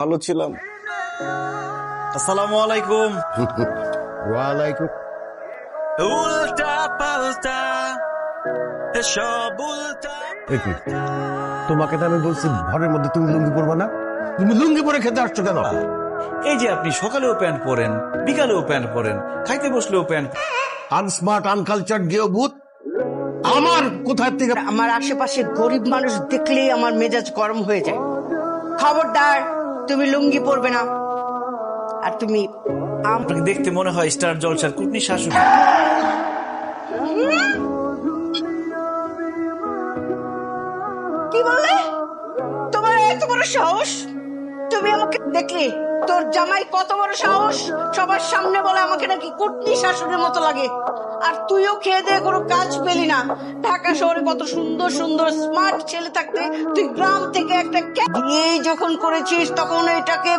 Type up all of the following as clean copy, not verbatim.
ভালো ছিলাম। আসসালামু আলাইকুম। ওয়ালাইকুম। উল্টা পাল্টা এসব উল্টা। তোমাকে তো আমি বলছি ঘরের মধ্যে তুমি লুঙ্গি পরবা না, তুমি লুঙ্গি পরে খেতে আসছো কেন? এই যে আপনি সকালেও প্যান্ট পরেন, বিকালেও প্যান্ট পরেন, খাইতে বসলেও প্যান্ট। আনস্মার্ট আনকালচার গেও ভূত আমার কোথায় থেকে। আমার আশেপাশে গরিব মানুষ দেখলেই আমার মেজাজ গরম হয়ে যায়। খবরদার, তুমি লুঙ্গি পরবে না। আর তুমি আপনাকে দেখতে মনে হয় স্টার জলসার কুটনি শাশুড়ি। কি বললে? তোমার এত বড় সাহস? তুমি আমাকে দেখলে তোর জামাই কত বড় সাহস? সবার সামনে বলে আমাকে নাকি কুটনি শাশুড়ির মতো লাগে। আর তুইও খেয়ে দিয়ে কোনো কাজ পেলি না। ঢাকা শহরে কত সুন্দর সুন্দর স্মার্ট ছেলে থাকতে তুই গ্রাম থেকে একটা বিয়ে যখন করেছিস তখন এটাকে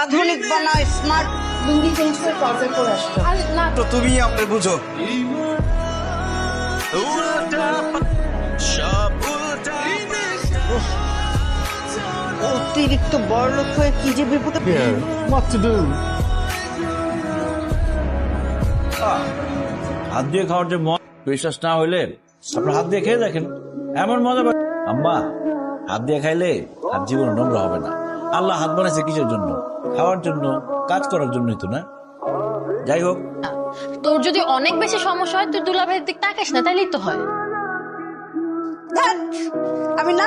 আধুনিক বানায় স্মার্ট। লুঙ্গি চেঞ্জ করে ট্রাউজার পরে আসতো। আর না তো তুমি আপনি বুঝো। উল্টা সব উল্টা। অতিরিক্ত বড়লোক হয়ে কি যে বিপদে। What to do? হাত দিয়ে খাওয়ার যে মজা, বিশ্বাস না হইলে আপনার হাত দিয়ে খেয়ে দেখেন, এমন মজা পাবেন। আম্মা, হাত দিয়ে খাইলে আর জীবন নোংরা হবে না। আল্লাহ হাত বানাইছে কিসের জন্য? খাওয়ার জন্য, কাজ করার জন্যই তো, না? যাই হোক, তোর যদি অনেক বেশি সমস্যা হয় তুই দুলাভাইয়ের দিক তাকাস না, তাইলেই তো হয়। ধ্যাৎ, আমি না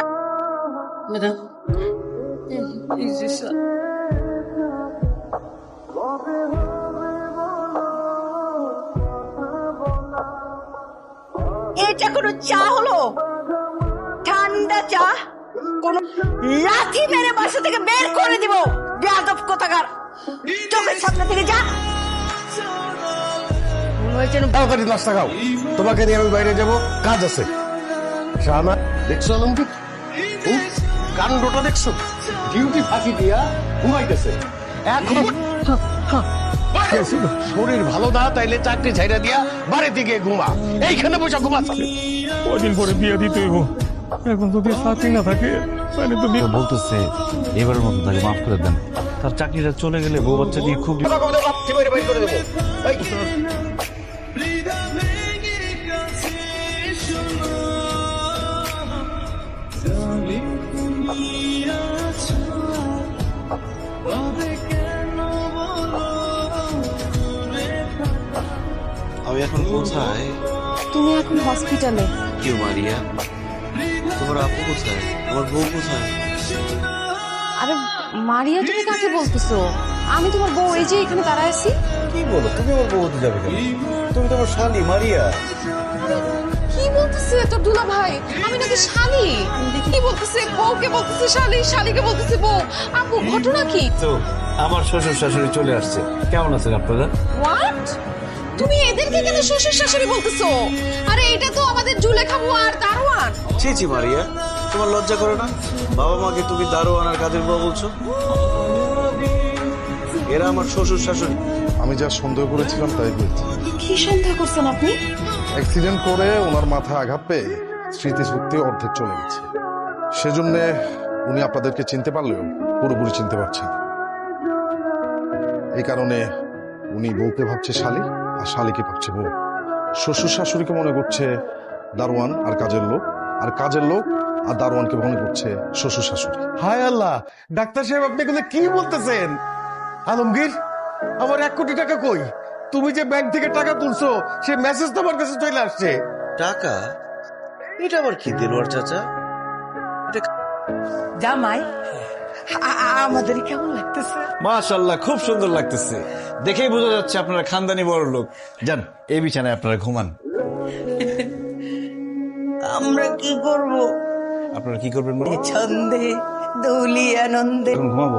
এটা কোনো চা হলো? ঠান্ডা চা? কোন লাথি মেরে বাসা থেকে বের করে দিব। বেয়াদব কোথাকার, চোখের সামনে থেকে যা। তাড়াতাড়ি নাস্তা খাও, তোমাকে নিয়ে আমি বাইরে যাব, কাজ আছে। শাহানা, দেখছো আলমগীর? কাণ্ডটা দেখছো? ডিউটি ফাঁকি দিয়া ঘুমাইতেছে। এখন শরীর ভালো না, তাইলে চাকরি ছাইরা দিয়া বাড়িতে গিয়ে ঘুমা। এইখানে বসে ঘুমাচ্ছে। কদিন পরে বিয়ে দিতে হইব, এখন যদি চাকরি না থাকে তাহলে তো বলতেছে এবারের মতো তাকে মাফ করে দেন। তার চাকরিটা চলে গেলে বউ বাচ্চা দিয়ে খুব আমি এখন কোথায়? তুমি এখন হসপিটালে। কেউ মারিয়া, তোমার আপু কোথায়? আমার বউ কোথায়? আরে মারিয়া, তুমি কাকে বলতেছো? আমি তোমার বউ, এই যে এখানে দাঁড়ায় আছি। কি বলো? তুমি আমার বউ হতে যাবে কেন? তুমি তো আমার শালি মারিয়া। কি বলতেছে তোর দুলাভাই? আমি নাকি শালি? কি বলতেছে? বউকে বলতেছে শালি, শালিকে বলতেছে বউ। আপু, ঘটনা কি? তো আমার শ্বশুর শাশুড়ি চলে আসছে। কেমন আছেন আপনারা? হোয়াট? তুমি এদেরকে কেন শ্বশুর শাশুড়ি বলতেছো? আরে এটা তো আমাদের জুলেখা বুয়া আর দারোয়ান। ছি ছি মারিয়া, তোমার লজ্জা করে না? বাবা মাকে তুমি দারোয়ান আর কাজের বউ বলছো? এরা আমার শ্বশুর শাশুড়ি। আমি যা সন্দেহ করেছিলাম তাই হয়েছে। কি সন্দেহ করছেন আপনি? অ্যাক্সিডেন্ট করে ওনার মাথায় আঘাত পেয়ে স্মৃতিশক্তি অর্ধেক চলে গেছে। সেজন্য উনি আপনাদেরকে চিনতে পারলেও পুরোপুরি চিনতে পারছেন না। এই কারণে উনি বউকে ভাবছে শালী আর শালীকে ভাবছে বউ। শ্বশুর শাশুড়িকে মনে করছে দারোয়ান আর কাজের লোক, আর কাজের লোক আর দারোয়ানকে মনে করছে শ্বশুর শাশুড়ি। হায় আল্লাহ, ডাক্তার সাহেব আপনি এগুলো কি বলতেছেন? আলমগীর, আমার 1 কোটি টাকা কই? তুমি যে ব্যাংক থেকে টাকা তুলছো সে মেসেজ তো আমার কাছে চলে আসছে। টাকা? এটা আবার কি দেলোয়ার চাচা? জামাই, আমাদের কেমন লাগতেছে? মাশাআল্লাহ, খুব সুন্দর লাগতেছে। দেখেই বোঝা যাচ্ছে আপনারা খানদানি বড় লোক। যান, এই বিছানায় আপনারা ঘুমান। আমরা কি করব? আপনারা কি করবেন? ছন্দে দৌলি আনন্দে এখন ঘুমাবো।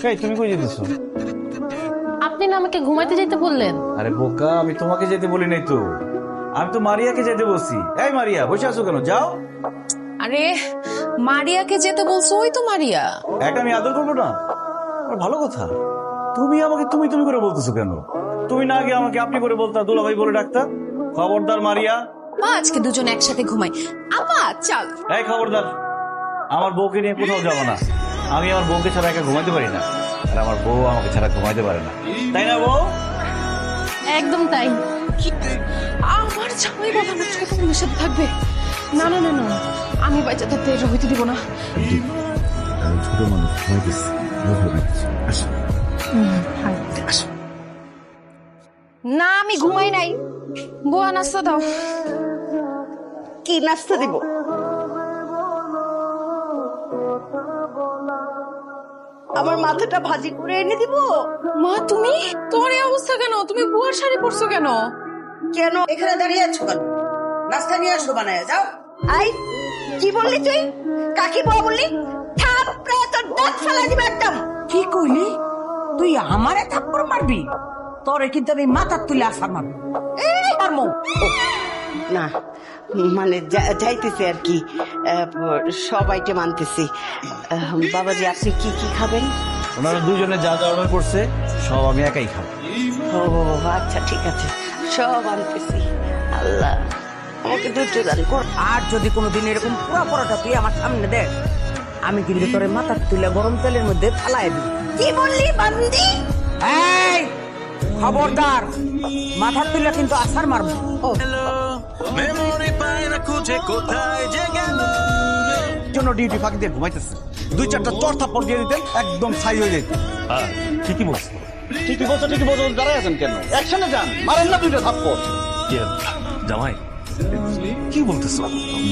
এই, তুমি কই যেতেছো? আপনি না আমাকে ঘুমাইতে যেতে বললেন। আরে বোকা, আমি তোমাকে যেতে বলি নাই তো, আমি তো মারিয়াকে যেতে বলছি। এই মারিয়া, বসে আছো কেন? যাও। আরে মারিয়াকে যেতে বলছো? ওই তো মারিয়া। একটা আমি আদর করবো না? আর ভালো কথা, তুমি আমাকে তুমি তুমি করে বলতেছো কেন? তুমি না আগে আমাকে আপনি করে বলতা, দুলাভাই বলে ডাকতা। খবরদার মারিয়া। আজকে দুজন একসাথে ঘুমাই। আপা চল। এই খবরদার, আমার বউকে নিয়ে কোথাও যাবো না। আমি আমার বউকে ছাড়া একা ঘুমাইতে পারি না, আর আমার বউ আমাকে ছাড়া ঘুমাইতে পারে না, তাই না বউ? একদম তাই। আমার জামাই বাবা আমার ছোট বোনের সাথে থাকবে? না না না না, আমি বাচ্চা থাকতে এটা হইতে দিব না। ছোট মানুষ ঘুমাইতেছি, না আমি ঘুমাই নাই। বুয়া নাস্তা দাও। কি নাস্তা দিব? আমার মাথাটা ভাজি করে এনে দিব? মা তুমি, তোমার এই অবস্থা কেন? তুমি বুয়ার শাড়ি পরছো কেন? কেন এখানে দাঁড়িয়ে আছো কেন? নাস্তা নিয়ে আসো, বানায় যাও। আই কি বললি তুই? কাকি বউ বললি? থাপড়ে তোর দাঁত ফেলা দিবে একদম। কি কইলি? তুই আমারে থাপ্পড় মারবি? তোরে কিন্তু আমি মাথার তুলে আসার মারবো। এই মারমু। না মানে যাইতেছি আর কি, সবাইকে মানতেছি। বাবাজি আপনি কি কি খাবেন? ওনারা দুজনে যা যা অর্ডার করছে সব আমি একাই খাবো। ও আচ্ছা ঠিক আছে, সব আনতেছি। আল্লাহ আমাকে ধৈর্য দান কর। আর যদি কোনোদিন এরকম পুরা পরোটা তুই আমার সামনে দেখ, আমি কিন্তু তোরে মাথার তুলে গরম তেলের মধ্যে ফালাই দিই। কি বললি বান্দি? এই খবরদার, মাথার তুলে কিন্তু আসার মারবো। জন্য ডিউটি ফাঁকি দিয়ে ঘুমাইতেছে, 2-4টা চর থাপ্পড় দিয়ে দিতেন একদম ছাই হয়ে যেত। ঠিকই বলছো। ঠিকই বলছো, দাঁড়ায় আছেন কেন? অ্যাকশনে যান, মারেন না 2টা থাপ্পড়। জামাই কি বলতেছো?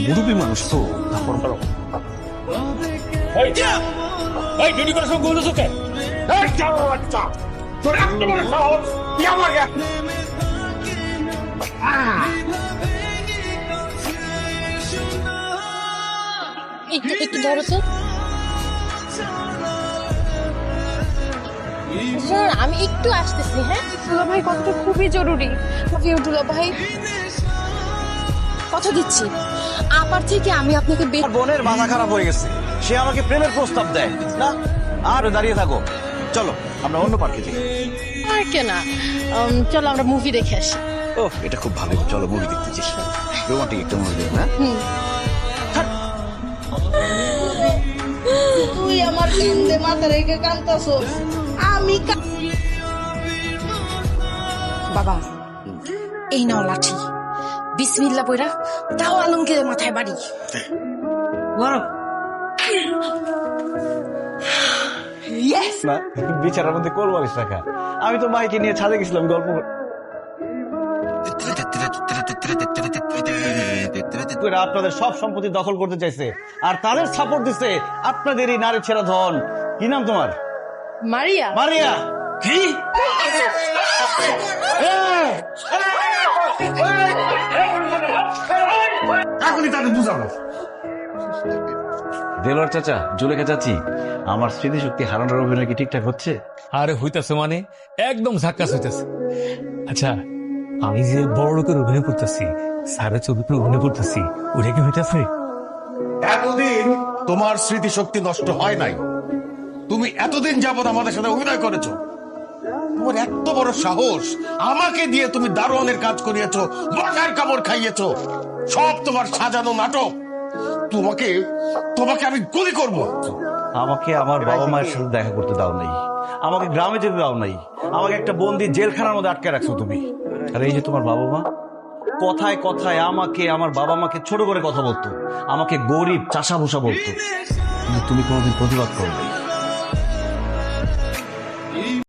মুরব্বী মানুষ তো, তারপর পারো। একটু একটু ধরো তো। স্যার আমি একটু আসতেছি। হ্যাঁ দুলা ভাই, কথাটা খুবই জরুরি। দুলা ভাই কথা দিচ্ছি, আপার থেকে আমি আপনাকে আমার বোনের মাথা খারাপ হয়ে গেছে, সে আমাকে প্রেমের প্রস্তাব দেয় না। আর দাঁড়িয়ে থাকো, চলো আমরা অন্য পার্কে যাই। পারকে না, চলো আমরা মুভি দেখে আসি। ও এটা খুব ভালো, চলো মুভি দেখতে যাই, রোমান্টিক একটা মুভি দেখ না। তুই আমার কান্দে মাথা রেখে কান্দতাছস, আমি বাবা এই নাও লাঠি, বিসমিল্লাহ পয়রা তাও আলমগীরের মাথায় বাড়ি। না বিচারের মধ্যে কোলবালিশ রাখা। আমি তো মাইকে নিয়ে ছাদে গেছিলাম গল্প করে, আপনাদের সব সম্পত্তি দখল করতে চাইছে, আর তাদের সাপোর্ট দিচ্ছে আপনাদের এই নারী ছেড়া ধন। কি নাম তোমার? মারিয়া। মারিয়া। কি এখনই তাদের বুঝাবো। দেলোয়ার চাচা, জুলেখা চাচি, আমার স্মৃতিশক্তি হারানোর অভিনয় কি ঠিকঠাক হচ্ছে? আরে হইতাছে মানে একদম ঝাক্কাস হইতাছে। আচ্ছা আমি যে বড় লোকের অভিনয় করতেছি, সারা চরিত্রে অভিনয় করতেছি, ওটা কি হইতাছে? এতদিন তোমার স্মৃতিশক্তি নষ্ট হয় নাই। তুমি এতদিন যাবত আমাদের সাথে অভিনয় করেছো, তোমার এত বড় সাহস, আমাকে দিয়ে তুমি দারোয়ানের কাজ করিয়েছো, মশার কামড় খাইয়েছো, সব তোমার সাজানো নাটক। তোমাকে তোমাকে আমি গুলি করব। আমাকে আমার বাবা মায়ের সাথে দেখা করতে দাও নাই, আমাকে গ্রামে যেতে দাও নাই, আমাকে একটা বন্দি জেলখানার মধ্যে আটকে রাখছো তুমি। আর এই যে তোমার বাবা মা, কথায় কথায় আমাকে, আমার বাবা মাকে ছোট করে কথা বলতো, আমাকে গরিব চাষা ভুষা বলতো, কিন্তু তুমি কোনোদিন প্রতিবাদ করো নাই।